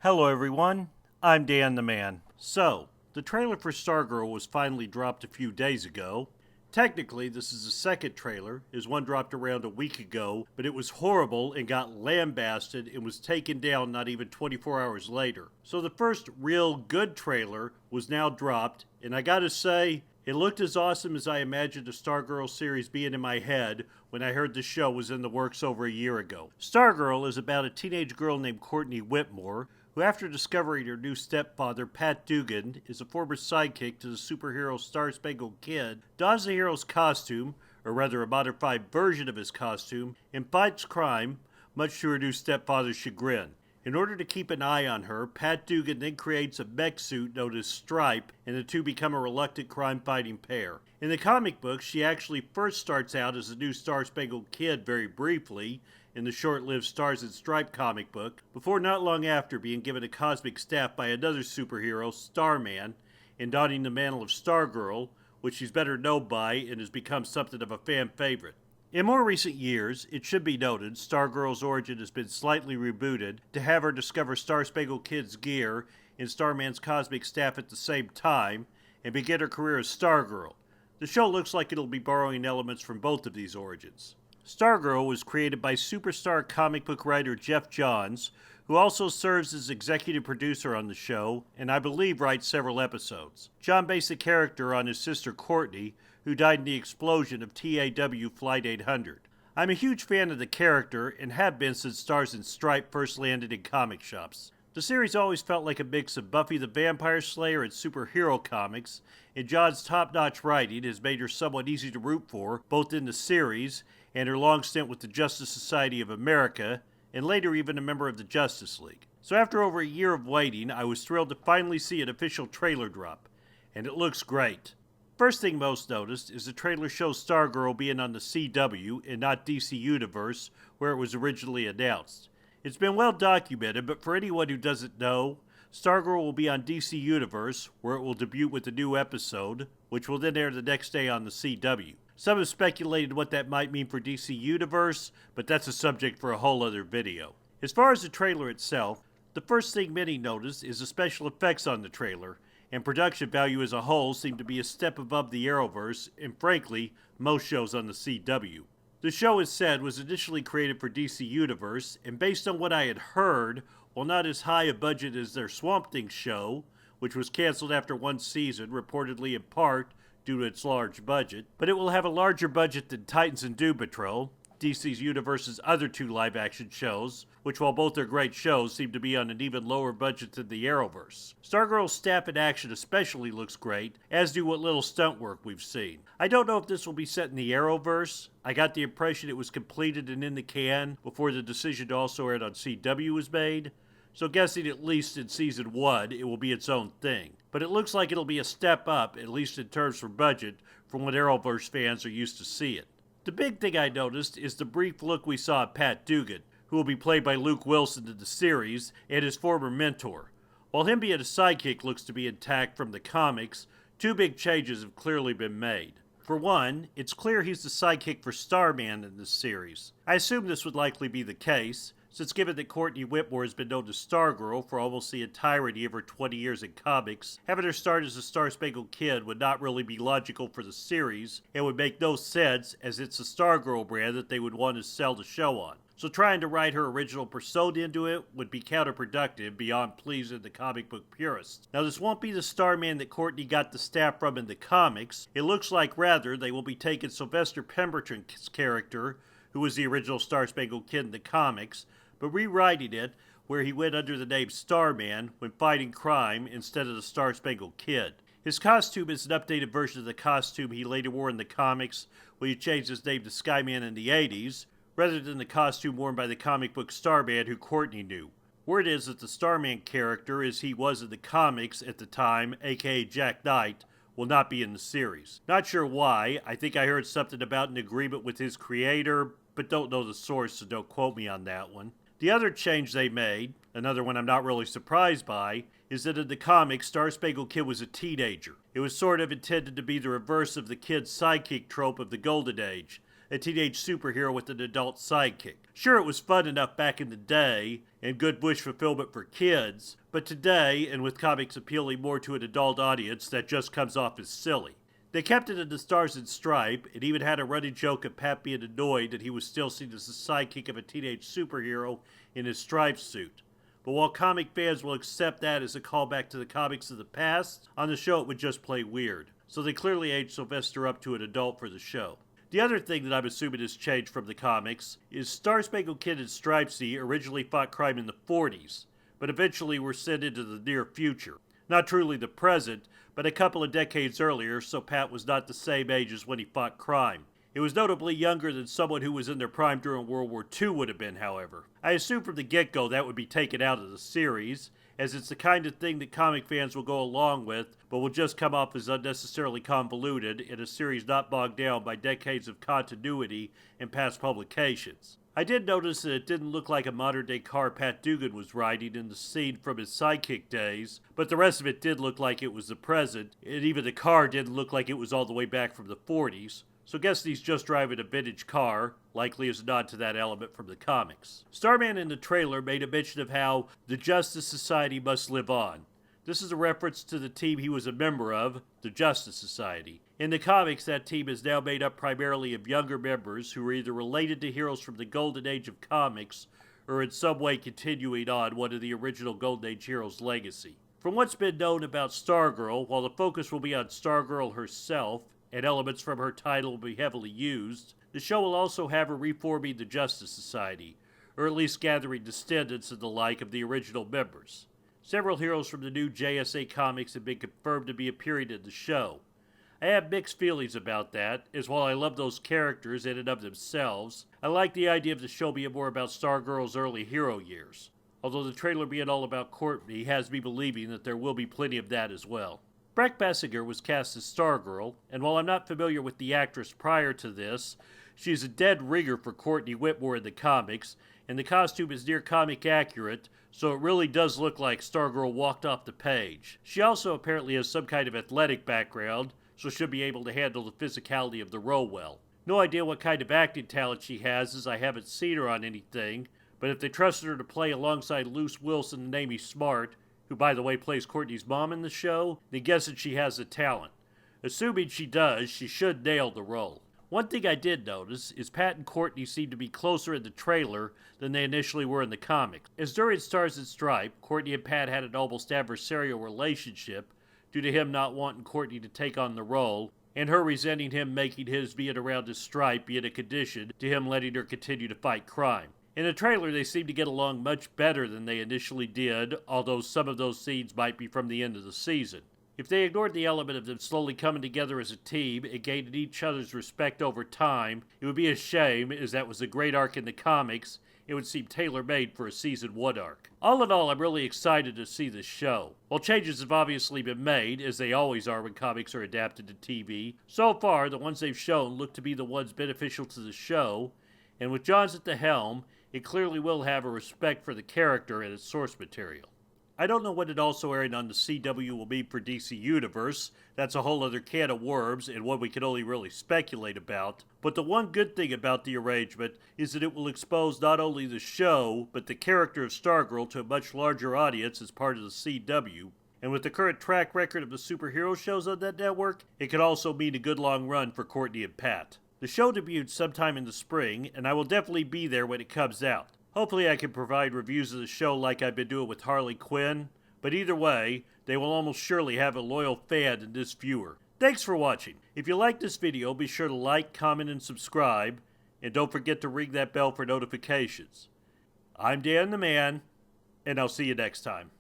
Hello everyone, I'm Dan the Man. So, the trailer for Stargirl was finally dropped a few days ago. Technically, this is the second trailer, as one dropped around a week ago, but it was horrible and got lambasted and was taken down not even 24 hours later. So the first real good trailer was now dropped, and I gotta say, it looked as awesome as I imagined a Stargirl series being in my head when I heard the show was in the works over a year ago. Stargirl is about a teenage girl named Courtney Whitmore, who after discovering her new stepfather, Pat Dugan, is a former sidekick to the superhero Star-Spangled Kid, dons the hero's costume, or rather a modified version of his costume, and fights crime, much to her new stepfather's chagrin. In order to keep an eye on her, Pat Dugan then creates a mech suit known as Stripe, and the two become a reluctant crime-fighting pair. In the comic books, she actually first starts out as the new Star-Spangled Kid very briefly, in the short-lived Stars and Stripe comic book, before not long after being given a cosmic staff by another superhero, Starman, and donning the mantle of Stargirl, which she's better known by and has become something of a fan favorite. In more recent years, it should be noted, Stargirl's origin has been slightly rebooted to have her discover Star-Spangled Kid's gear and Starman's cosmic staff at the same time, and begin her career as Stargirl. The show looks like it'll be borrowing elements from both of these origins. Stargirl was created by superstar comic book writer Jeff Johns, who also serves as executive producer on the show, and I believe writes several episodes. John based the character on his sister Courtney, who died in the explosion of TAW Flight 800. I'm a huge fan of the character, and have been since Stars and Stripe first landed in comic shops. The series always felt like a mix of Buffy the Vampire Slayer and superhero comics, and John's top-notch writing has made her somewhat easy to root for, both in the series and her long stint with the Justice Society of America, and later even a member of the Justice League. So after over a year of waiting, I was thrilled to finally see an official trailer drop, and it looks great. First thing most noticed is the trailer shows Stargirl being on the CW and not DC Universe, where it was originally announced. It's been well documented, but for anyone who doesn't know, Stargirl will be on DC Universe, where it will debut with a new episode, which will then air the next day on the CW. Some have speculated what that might mean for DC Universe, but that's a subject for a whole other video. As far as the trailer itself, the first thing many noticed is the special effects on the trailer, and production value as a whole seemed to be a step above the Arrowverse, and frankly, most shows on the CW. The show, as said, was initially created for DC Universe, and based on what I had heard, while not as high a budget as their Swamp Thing show, which was canceled after one season, reportedly in part due to its large budget, but it will have a larger budget than Titans and Doom Patrol, DC's Universe's other two live-action shows, which while both are great shows, seem to be on an even lower budget than the Arrowverse. Stargirl's staff in action especially looks great, as do what little stunt work we've seen. I don't know if this will be set in the Arrowverse. I got the impression it was completed and in the can before the decision to also air it on CW was made, so guessing at least in Season 1 it will be its own thing. But it looks like it'll be a step up, at least in terms of budget, from what Arrowverse fans are used to seeing. The big thing I noticed is the brief look we saw at Pat Dugan, who will be played by Luke Wilson in the series, and his former mentor. While him being a sidekick looks to be intact from the comics, two big changes have clearly been made. For one, it's clear he's the sidekick for Starman in this series. I assume this would likely be the case, since given that Courtney Whitmore has been known as Stargirl for almost the entirety of her 20 years in comics, having her start as a Star-Spangled Kid would not really be logical for the series, and would make no sense as it's the Stargirl brand that they would want to sell the show on. So trying to write her original persona into it would be counterproductive beyond pleasing the comic book purists. Now this won't be the Starman that Courtney got the staff from in the comics. It looks like rather they will be taking Sylvester Pemberton's character, who was the original Star-Spangled Kid in the comics, but rewriting it where he went under the name Starman when fighting crime instead of the Star-Spangled Kid. His costume is an updated version of the costume he later wore in the comics when he changed his name to Skyman in the 80s, rather than the costume worn by the comic book Starman who Courtney knew. Word is that the Starman character, as he was in the comics at the time, aka Jack Knight, will not be in the series. Not sure why. I think I heard something about an agreement with his creator, but don't know the source, so don't quote me on that one. The other change they made, another one I'm not really surprised by, is that in the comics, Star-Spangled Kid was a teenager. It was sort of intended to be the reverse of the kid's sidekick trope of the Golden Age, a teenage superhero with an adult sidekick. Sure, it was fun enough back in the day, and good wish fulfillment for kids, but today, and with comics appealing more to an adult audience, that just comes off as silly. They kept it in the Stars and Stripe, and even had a running joke of Pat being annoyed that he was still seen as the sidekick of a teenage superhero in his striped suit. But while comic fans will accept that as a callback to the comics of the past, on the show it would just play weird. So they clearly aged Sylvester up to an adult for the show. The other thing that I'm assuming has changed from the comics is Star Spangled Kid and Stripesy originally fought crime in the 40s, but eventually were sent into the near future. Not truly the present, but a couple of decades earlier, so Pat was not the same age as when he fought crime. It was notably younger than someone who was in their prime during World War II would have been, however. I assume from the get-go that would be taken out of the series, as it's the kind of thing that comic fans will go along with, but will just come off as unnecessarily convoluted in a series not bogged down by decades of continuity in past publications. I did notice that it didn't look like a modern-day car Pat Dugan was riding in the scene from his sidekick days, but the rest of it did look like it was the present, and even the car didn't look like it was all the way back from the 40s. So guess he's just driving a vintage car, likely as a nod to that element from the comics. Starman in the trailer made a mention of how the Justice Society must live on. This is a reference to the team he was a member of, the Justice Society. In the comics, that team is now made up primarily of younger members who are either related to heroes from the Golden Age of comics or in some way continuing on one of the original Golden Age heroes' legacy. From what's been known about Stargirl, while the focus will be on Stargirl herself, and elements from her title will be heavily used, the show will also have her reforming the Justice Society, or at least gathering descendants and the like of the original members. Several heroes from the new JSA comics have been confirmed to be appearing in the show. I have mixed feelings about that, as while I love those characters in and of themselves, I like the idea of the show being more about Stargirl's early hero years. Although the trailer being all about Courtney has me believing that there will be plenty of that as well. Brec Bassinger was cast as Stargirl, and while I'm not familiar with the actress prior to this, she's a dead ringer for Courtney Whitmore in the comics, and the costume is near comic accurate, so it really does look like Stargirl walked off the page. She also apparently has some kind of athletic background, so she'll be able to handle the physicality of the role well. No idea what kind of acting talent she has, as I haven't seen her on anything, but if they trusted her to play alongside Luce Wilson and Amy Smart, who by the way plays Courtney's mom in the show, then guessing she has the talent. Assuming she does, she should nail the role. One thing I did notice is Pat and Courtney seem to be closer in the trailer than they initially were in the comics. As during Stars and Stripe, Courtney and Pat had an almost adversarial relationship due to him not wanting Courtney to take on the role, and her resenting him making his being around his stripe being a condition to him letting her continue to fight crime. In the trailer, they seem to get along much better than they initially did, although some of those scenes might be from the end of the season. If they ignored the element of them slowly coming together as a team and gaining each other's respect over time, it would be a shame, as that was a great arc in the comics. It would seem tailor-made for a Season 1 arc. All in all, I'm really excited to see this show. While changes have obviously been made, as they always are when comics are adapted to TV, so far the ones they've shown look to be the ones beneficial to the show, and with Johns at the helm, it clearly will have a respect for the character and its source material. I don't know what it also airing on the CW will be for DC Universe. That's a whole other can of worms and one we can only really speculate about. But the one good thing about the arrangement is that it will expose not only the show, but the character of Stargirl to a much larger audience as part of the CW. And with the current track record of the superhero shows on that network, it could also mean a good long run for Courtney and Pat. The show debuts sometime in the spring, and I will definitely be there when it comes out. Hopefully I can provide reviews of the show like I've been doing with Harley Quinn, but either way, they will almost surely have a loyal fan in this viewer. Thanks for watching. If you liked this video, be sure to like, comment, and subscribe, and don't forget to ring that bell for notifications. I'm Dan the Man, and I'll see you next time.